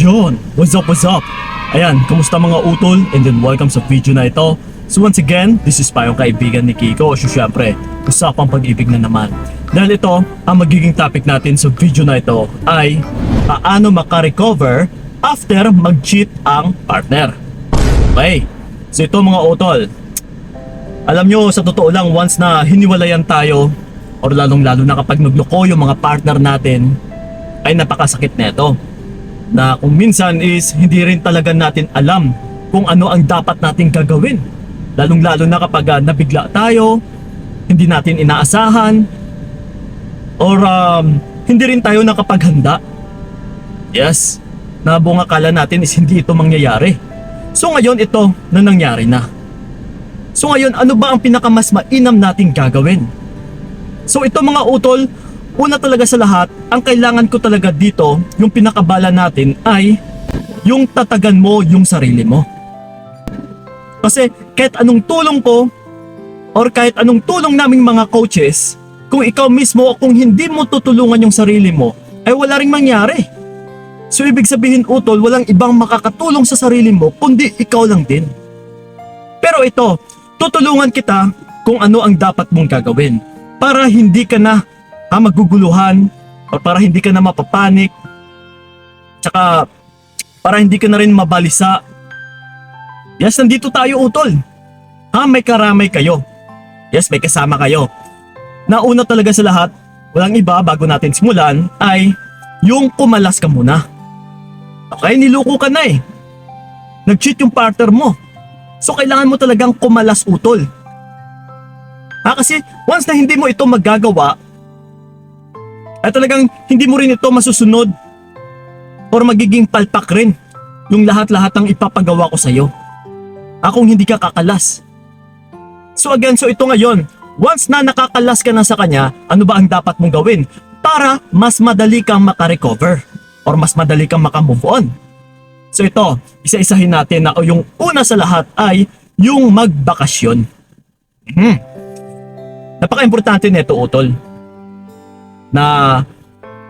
Yon, what's up, what's up? Ayan, kamusta mga utol? And then welcome sa video na ito. So once again, this is pa yung kaibigan ni Kiko. So syempre, usapang pag-ibig na naman. Dahil ito, ang magiging topic natin sa video na ito ay paano makarecover after mag-cheat ang partner. Okay, so ito mga utol, alam nyo, sa totoo lang, once na hiniwalayan tayo, or lalong-lalo na kapag nagloko yung mga partner natin, ay napakasakit nito. Na kung minsan is hindi rin talaga natin alam kung ano ang dapat nating gagawin. Lalong-lalo na kapag nabigla tayo, hindi natin inaasahan, or hindi rin tayo nakapaghanda. Yes, na buong akala natin is hindi ito mangyayari. So ngayon ito na nangyari na. So ngayon, ano ba ang pinakamas mainam nating gagawin? So ito mga utol, una talaga sa lahat, ang kailangan ko talaga dito, yung pinakabala natin ay yung tatagan mo yung sarili mo. Kasi kahit anong tulong ko or kahit anong tulong naming mga coaches, kung ikaw mismo o kung hindi mo tutulungan yung sarili mo, ay wala ring mangyari. So ibig sabihin utol, walang ibang makakatulong sa sarili mo kundi ikaw lang din. Pero ito, tutulungan kita kung ano ang dapat mong gagawin para hindi ka na maguguluhan o para hindi ka na mapapanik, tsaka para hindi ka na rin mabalisa. Yes, nandito tayo utol. May karamay kayo. Yes, may kasama kayo. Nauna talaga sa lahat, walang iba bago natin simulan ay yung kumalas ka muna. Okay, niloko ka na eh. Nag-cheat yung partner mo. So kailangan mo talagang kumalas utol. Kasi once na hindi mo ito magagawa, ay talagang hindi mo rin ito masusunod or magiging palpak rin yung lahat-lahat ng ipapagawa ko sa'yo. Kung hindi ka kakalas. So again, so ito ngayon, once na nakakalas ka na sa kanya, ano ba ang dapat mong gawin para mas madali kang makarecover or mas madali kang makamove on? So ito, isa-isahin natin na yung una sa lahat ay yung magbakasyon. Napaka-importante nito utol. Na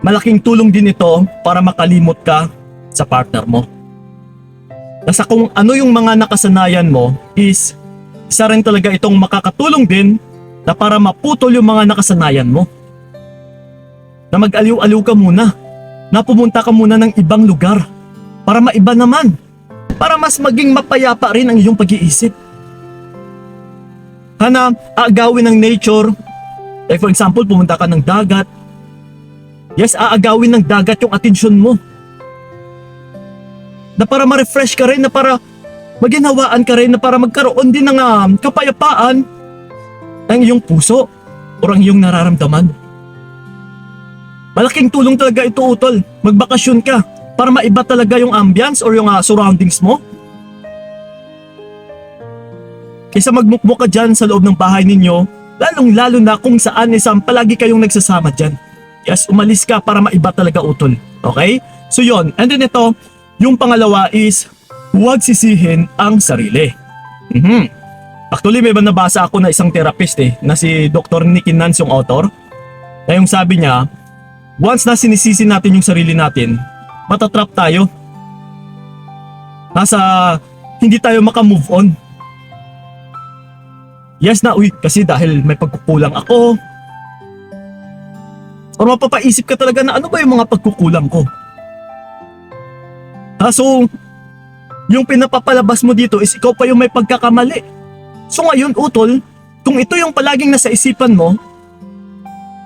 malaking tulong din ito para makalimot ka sa partner mo. Nasa kung ano yung mga nakasanayan mo is isa rin talaga itong makakatulong din na para maputol yung mga nakasanayan mo. Na mag-aliw-aliw ka muna, na pumunta ka muna ng ibang lugar para maiba naman, para mas maging mapayapa rin ang iyong pag-iisip. Na aagawin ng nature, like for example, pumunta ka ng dagat. Yes, aagawin ng dagat yung atensyon mo. Na para ma-refresh ka rin, na para maginhawaan ka rin, na para magkaroon din ng kapayapaan ang iyong puso o ang iyong nararamdaman. Malaking tulong talaga ito utol, magbakasyon ka para maiba talaga yung ambience or yung surroundings mo. Kaysa magmukmuk ka dyan sa loob ng bahay ninyo, lalong-lalo na kung saan palagi kayong nagsasama dyan. Yes, umalis ka para maiba talaga utol. Okay? So yon. And then ito, yung pangalawa is huwag sisihin ang sarili. Actually, may nabasa ako na isang therapist na si Dr. Nicky Nance yung author. Na yung sabi niya, once na sinisisi natin yung sarili natin, matatrap tayo. Hindi tayo makamove on. Yes na, kasi dahil may pagkukulang ako. Or mapapaisip ka talaga na ano ba yung mga pagkukulang ko? So, yung pinapapalabas mo dito is ikaw pa yung may pagkakamali. So ngayon utol, kung ito yung palaging nasa isipan mo,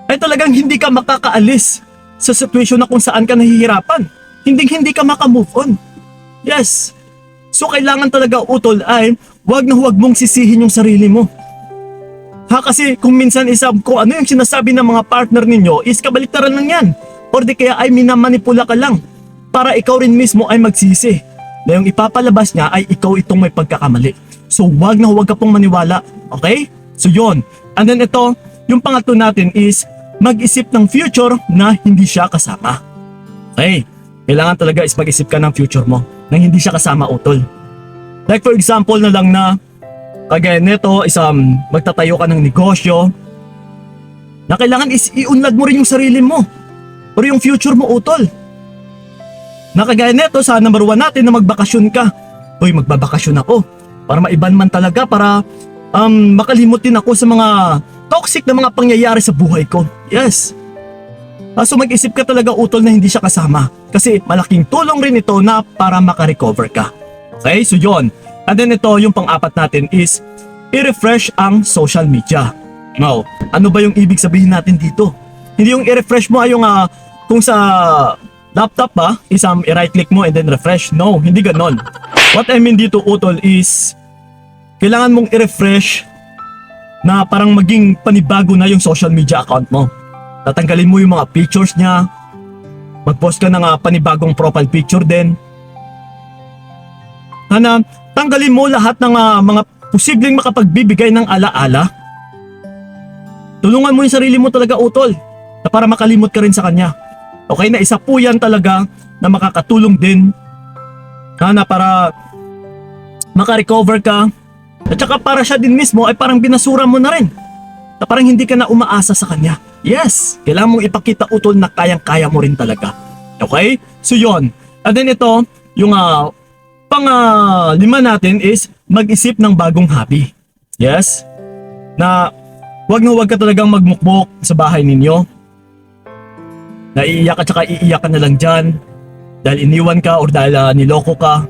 ay talagang hindi ka makakaalis sa sitwasyon na kung saan ka nahihirapan. Hindi ka makamove on. Yes. So kailangan talaga utol ay huwag na huwag mong sisihin yung sarili mo. Kasi kung minsan kung ano yung sinasabi ng mga partner ninyo is kabaliktaran lang yan. Or di kaya ay minamanipula ka lang para ikaw rin mismo ay magsisi na yung ipapalabas niya ay ikaw itong may pagkakamali. So huwag na huwag ka pong maniwala. Okay? So yon. And then ito, yung pangatlo natin is mag-isip ng future na hindi siya kasama. Okay? Kailangan talaga is mag-isip ka ng future mo nang hindi siya kasama utol. Like for example na lang na kagaya nito, magtatayo ka ng negosyo na kailangan is iunlad mo rin yung sarili mo or yung future mo utol. Nakagaya neto sa number 1 natin na magbakasyon ka. Uy, magbabakasyon ako para maiban man talaga, para makalimot din ako sa mga toxic na mga pangyayari sa buhay ko. Yes. So mag-isip ka talaga utol na hindi siya kasama, kasi malaking tulong rin ito na para makarecover ka. Okay, so yun. And then ito, yung pang-apat natin is i-refresh ang social media. Now, ano ba yung ibig sabihin natin dito? Hindi yung i-refresh mo ay yung kung sa laptop ba, i-right click mo and then refresh. No, hindi ganon. What I mean dito utol is kailangan mong i-refresh na parang maging panibago na yung social media account mo. Tatanggalin mo yung mga pictures niya, mag-post ka ng panibagong profile picture din. Tanggalin mo lahat ng mga posibleng makapagbibigay ng alaala. Tulungan mo yung sarili mo talaga utol, na para makalimot ka rin sa kanya. Okay, na isa po yan talaga na makakatulong din na para makarecover ka. At saka para siya din mismo ay parang binasura mo na rin, na parang hindi ka na umaasa sa kanya. Yes, kailangan mong ipakita utol na kayang-kaya mo rin talaga. Okay, so yun. And then ito, yung pang-5 natin is mag-isip ng bagong hobby. Yes, na wag ka talagang magmukmok sa bahay ninyo. Naiiyak at saka iiyak ka na lang dyan dahil iniwan ka or dahil niloko ka.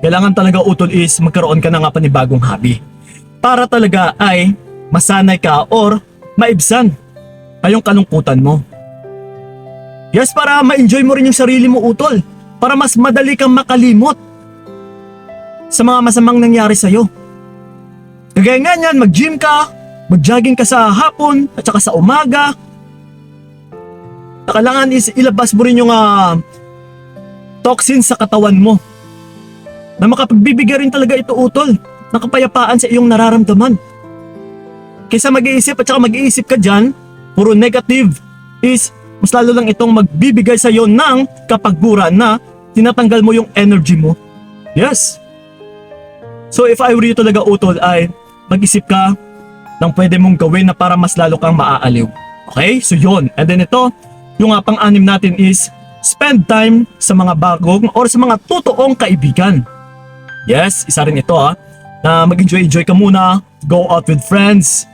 Kailangan talaga utol is magkaroon ka ng panibagong hobby para talaga ay masanay ka or maibsan yung kalungkutan mo. Yes, para ma-enjoy mo rin yung sarili mo utol, para mas madali kang makalimot sa mga masamang nangyari sa'yo. Kagaya nga yan, mag-gym ka, mag-jogging ka sa hapon at saka sa umaga. Kailangan is ilabas mo rin yung toxins sa katawan mo, na makapagbibigay rin talaga ito utol ng kapayapaan sa iyong nararamdaman. Kaysa mag-iisip at saka mag-iisip ka dyan, puro negative, is mas lalo lang itong magbibigay sa iyo ng kapagburan na tinatanggal mo yung energy mo. Yes. So if I were you talaga utol ay mag-isip ka ng pwede mong gawin na para mas lalo kang maaaliw. Okay? So yun. And then ito, yung pang-6 natin is spend time sa mga bagong or sa mga totoong kaibigan. Yes, isa rin ito na mag-enjoy ka muna, go out with friends.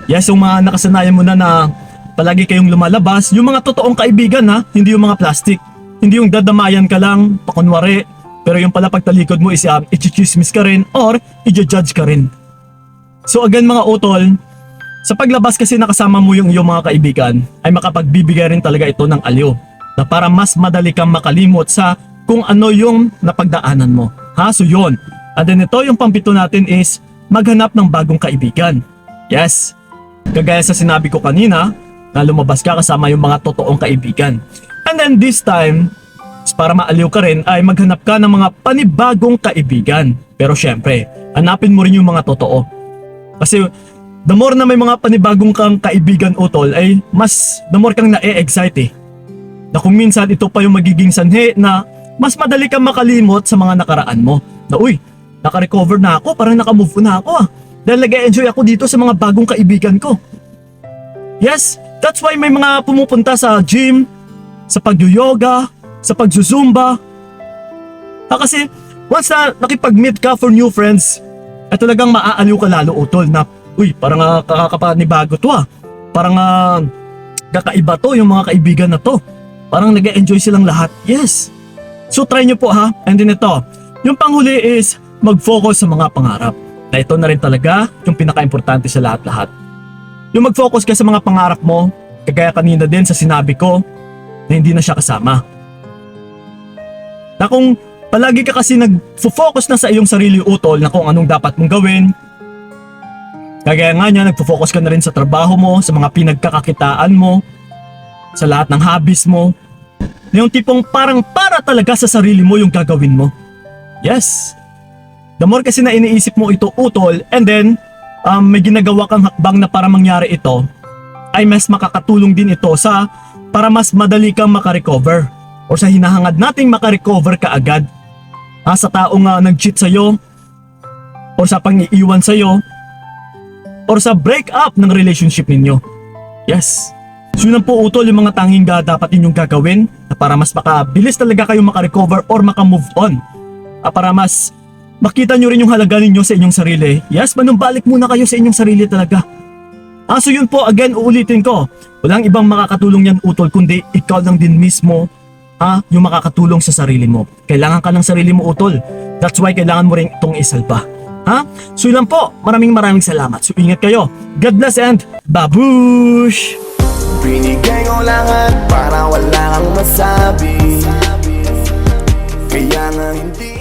Yes, yung mga nakasanayan mo na palagi kayong lumalabas, yung mga totoong kaibigan hindi yung mga plastic. Hindi yung dadamayan ka lang, pakunwari, pero yung pala pagtalikod mo is i-chismis ka rin or i-judge ka rin. So again mga utol, sa paglabas kasi nakasama mo yung iyong mga kaibigan ay makapagbibigay rin talaga ito ng aliw na para mas madali kang makalimot sa kung ano yung napagdaanan mo. So yun. And then ito yung pang-7 natin is maghanap ng bagong kaibigan. Yes. Kagaya sa sinabi ko kanina na lumabas ka kasama yung mga totoong kaibigan. And then this time, para maaliw ka rin ay maghanap ka ng mga panibagong kaibigan. Pero syempre, hanapin mo rin yung mga totoo. Kasi the more na may mga panibagong kang kaibigan utol ay mas the more kang na-excite na kung minsan ito pa yung magiging sanhi na mas madali kang makalimot sa mga nakaraan mo. Na uy, naka-recover na ako, parang naka-move na ako dahil nag-enjoy ako dito sa mga bagong kaibigan ko. Yes, that's why may mga pumupunta sa gym, sa pag-yoga, sa pag-zumba. Kasi once na nakipag-meet ka for new friends, ay talagang maaaliw ka lalo utol na uy, parang kakapanibago to Parang kakaiba to yung mga kaibigan na to. Parang nag-enjoy silang lahat. Yes. So try nyo po And then ito, yung panghuli is mag-focus sa mga pangarap. Na ito na rin talaga yung pinaka-importante sa lahat-lahat. Yung mag-focus ka sa mga pangarap mo, kagaya kanina din sa sinabi ko na hindi na siya kasama. Na kung palagi ka kasi nag-focus na sa iyong sarili utol na kung anong dapat mong gawin, kagaya nga niya, nagpo-focus ka na rin sa trabaho mo, sa mga pinagkakakitaan mo, sa lahat ng hobbies mo. Yung tipong parang para talaga sa sarili mo yung gagawin mo. Yes. The more kasi na iniisip mo ito utol and then may ginagawa kang hakbang na para mangyari ito, ay mas makakatulong din ito sa para mas madali kang makarecover or sa hinahangad nating makarecover ka agad. Sa taong nag-cheat sa'yo or sa pang-iiwan sa'yo or sa break-up ng relationship ninyo. Yes. So yun po utol yung mga tanging dapat ninyong gagawin na para mas makabilis talaga kayo makarecover or makamove on. Para mas makita nyo rin yung halaga ninyo sa inyong sarili. Yes, manumbalik muna kayo sa inyong sarili talaga. So yun po, again, uulitin ko. Walang ibang makakatulong yan, utol, kundi ikaw lang din mismo yung makakatulong sa sarili mo. Kailangan ka ng sarili mo, utol. That's why kailangan mo rin itong isalba. So yun lang po. Maraming salamat. So ingat kayo. God bless and babush! Binigay ko lahat para wala kang masabi. Kaya nga hindi